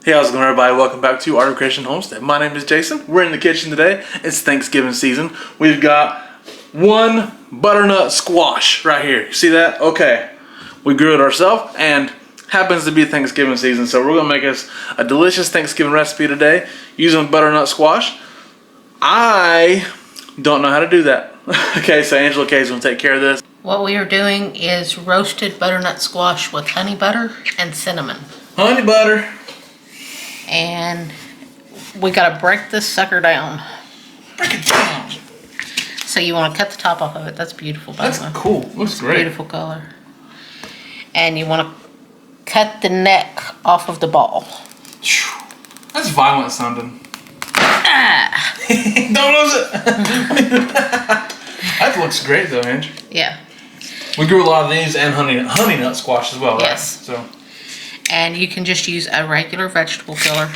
Hey, how's it going, everybody? Welcome back to Art of Creation Homestead. My name is Jason. We're in the kitchen today. It's Thanksgiving season. We've got one butternut squash right here. You see that? Okay. We grew it ourselves and happens to be Thanksgiving season, so we're going to make us a delicious Thanksgiving recipe today using butternut squash. I don't know how to do that. Okay, so Angela Kay's going to take care of this. What we are doing is roasted butternut squash with honey butter and cinnamon. Honey butter. And we gotta break this sucker down. Break it down. So you want to cut the top off of it. That's beautiful, by the way. That's cool. Looks great. Beautiful color. And you want to cut the neck off of the ball. That's violent sounding. Ah. Don't lose it. That looks great though, Ange. Yeah. We grew a lot of these and honey nut squash as well, right? Yes. So. And you can just use a regular vegetable peeler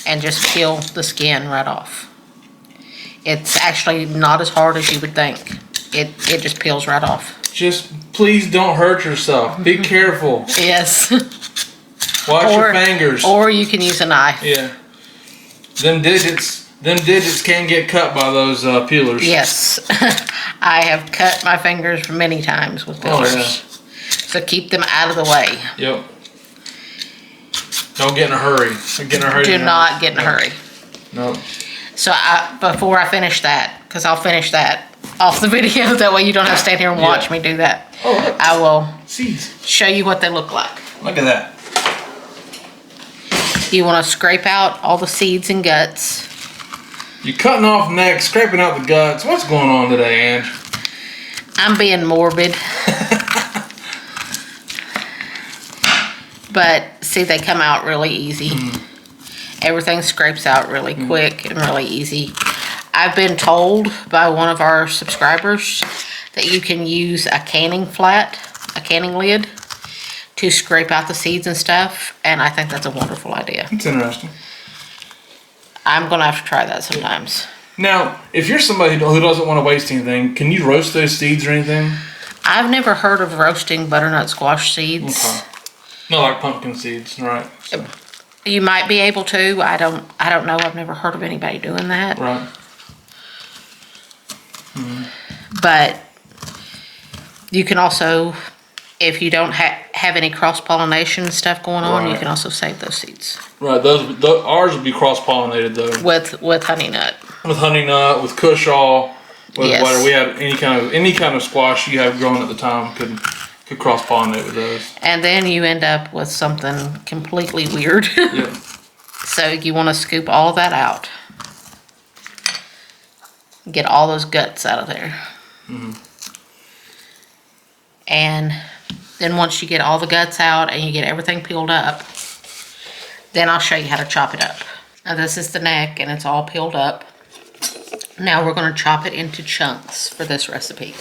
and just peel the skin right off. It's actually not as hard as you would think. It just peels right off. Just please don't hurt yourself. Be careful. Yes. Watch your fingers. Or you can use a knife. Yeah. Them digits can get cut by those peelers. Yes. I have cut my fingers many times with peelers. Oh, yeah. So keep them out of the way. Yep. Don't get in a hurry. Do not get in a hurry. No. So before I finish that, because I'll finish that off the video, that way you don't have to stand here and watch me do that. Oh, look. I will Seeds. show you what they look like. Look at that. You want to scrape out all the seeds and guts. You're cutting off necks, scraping out the guts. What's going on today, Ange? I'm being morbid. But see, they come out really easy. Everything scrapes out really quick and really easy. I've been told by one of our subscribers that you can use a canning lid to scrape out the seeds and stuff, and I think that's a wonderful idea. It's interesting. I'm gonna have to try that sometimes. Now, if you're somebody who doesn't want to waste anything, can you roast those seeds or anything? I've never heard of roasting butternut squash seeds. Okay. Not like pumpkin seeds, right? So. You might be able to. I don't know. I've never heard of anybody doing that. Right. But you can also, if you don't have any cross-pollination stuff going on, you can also save those seeds. Right. Ours would be cross-pollinated though. With honey nut. With honey nut, with cushaw, with Yes. whatever. We have any kind of squash you have growing at the time could cross-pollinate with those. And then you end up with something completely weird. Yeah. So you want to scoop all that out. Get all those guts out of there. And then once you get all the guts out and you get everything peeled up, then I'll show you how to chop it up. Now this is the neck and it's all peeled up. Now we're going to chop it into chunks for this recipe.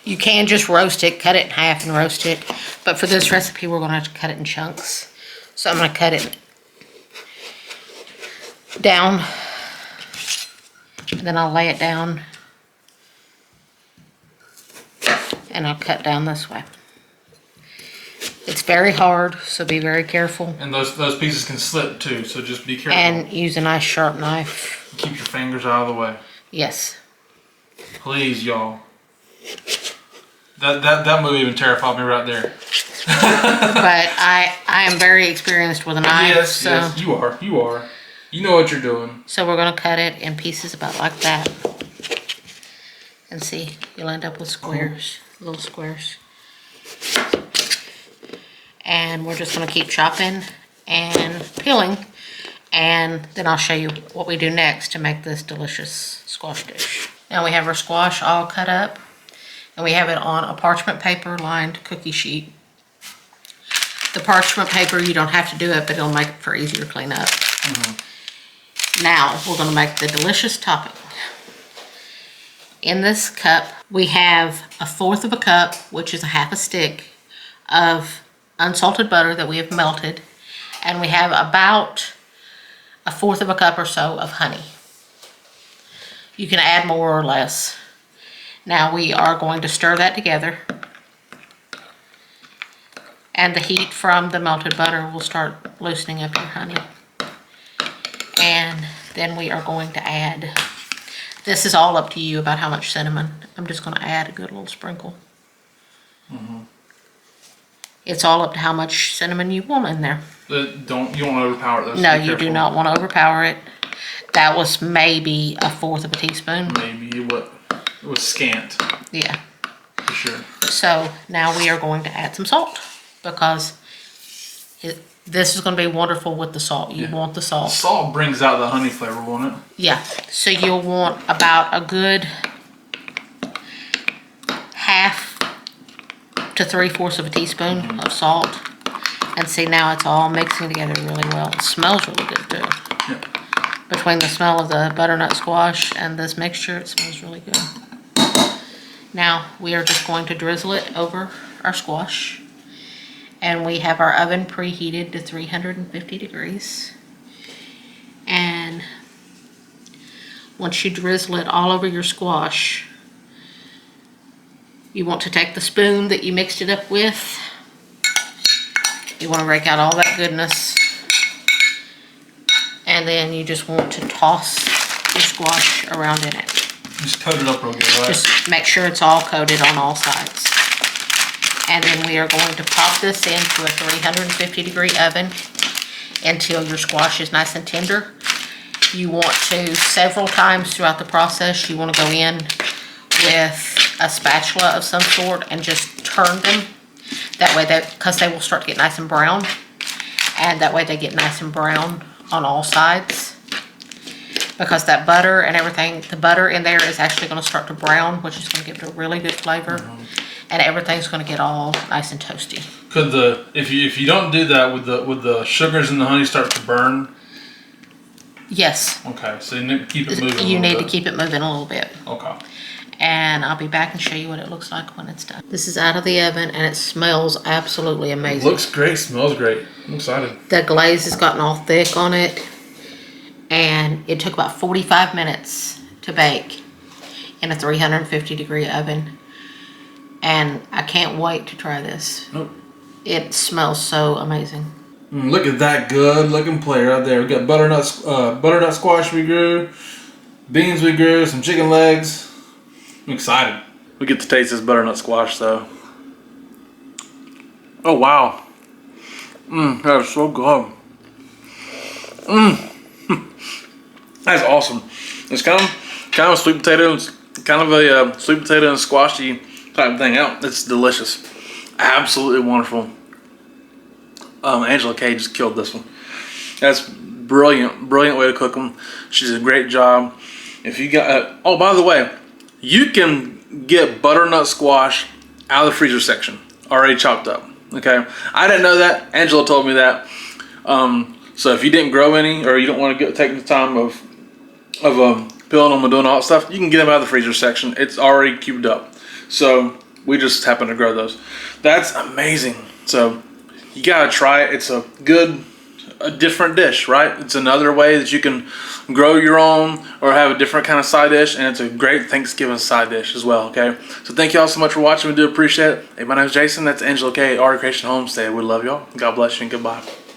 You can just roast it, cut it in half and roast it. But for this recipe, we're going to have to cut it in chunks. So I'm going to cut it down. And then I'll lay it down. And I'll cut down this way. It's very hard, so be very careful. And those pieces can slip too, so just be careful. And use a nice sharp knife. Keep your fingers out of the way. Yes. Please, y'all. That movie even terrified me right there. But I am very experienced with a knife. Yes, yes, you are. You know what you're doing. So we're going to cut it in pieces about like that. And see, you'll end up with squares, little squares. And we're just going to keep chopping and peeling. And then I'll show you what we do next to make this delicious squash dish. Now we have our squash all cut up. And we have it on a parchment paper lined cookie sheet. The parchment paper, you don't have to do it, but it'll make it for easier cleanup. Now we're going to make the delicious topping. In this cup, we have 1/4 of a cup, which is a half a stick of unsalted butter that we have melted. And we have about 1/4 of a cup or so of honey. You can add more or less. Now we are going to stir that together. And the heat from the melted butter will start loosening up your honey. And then we are going to add, this is all up to you about how much cinnamon. I'm just going to add a good little sprinkle. It's all up to how much cinnamon you want in there. You don't want to overpower it. No, you do not want to overpower it. That was maybe 1/4 of a teaspoon. Maybe what it was scant. Yeah. For sure. So now we are going to add some salt because this is going to be wonderful with the salt. You want the salt. Salt brings out the honey flavor, won't it? Yeah. So you'll want about a good 1/2 to 3/4 of a teaspoon of salt. And see, now it's all mixing together really well. It smells really good too. Yeah. Between the smell of the butternut squash and this mixture, it smells really good. Now we are just going to drizzle it over our squash. And we have our oven preheated to 350 degrees. And once you drizzle it all over your squash, you want to take the spoon that you mixed it up with. You want to rake out all that goodness. And then you just want to toss your squash around in it. Just coat it up real good, right? Just make sure it's all coated on all sides. And then we are going to pop this into a 350 degree oven until your squash is nice and tender. You want to, several times throughout the process, you want to go in with a spatula of some sort and just turn them. That way, because they will start to get nice and brown. And that way they get nice and brown on all sides. Because that butter and everything, the butter in there is actually going to start to brown, which is going to give it a really good flavor. And everything's going to get all nice and toasty. Could if you don't do that, would the sugars and the honey start to burn? Yes. Okay, so you need to keep it moving. You need to keep it moving a little bit. Okay. And I'll be back and show you what it looks like when it's done. This is out of the oven and it smells absolutely amazing. It looks great, smells great. I'm excited. The glaze has gotten all thick on it. And it took about 45 minutes to bake in a 350 degree oven. And I can't wait to try this. Nope. It smells so amazing. Look at that good looking plate right there. We got butternut squash we grew, beans we grew, some chicken legs. I'm excited. We get to taste this butternut squash though. Oh wow. That is so good. That's awesome. It's kind of a sweet potato. It's kind of a sweet potato and squashy type thing out. It's delicious. Absolutely wonderful. Angela Kay just killed this one. That's brilliant way to cook them. She did a great job. If you got, oh, by the way, you can get butternut squash out of the freezer section, already chopped up. Okay, I didn't know that. Angela told me that. So if you didn't grow any, or you don't want to take the time of peeling them and doing all that stuff, you can get them out of the freezer section. It's already cubed up. So we just happen to grow those. That's amazing. So you gotta try it. It's a different dish, right? It's another way that you can grow your own or have a different kind of side dish, and it's a great Thanksgiving side dish as well, okay? So thank you all so much for watching. We do appreciate it. Hey, my name is Jason. That's Angela Kay, Art Creation Homestead. We love y'all. God bless you and goodbye.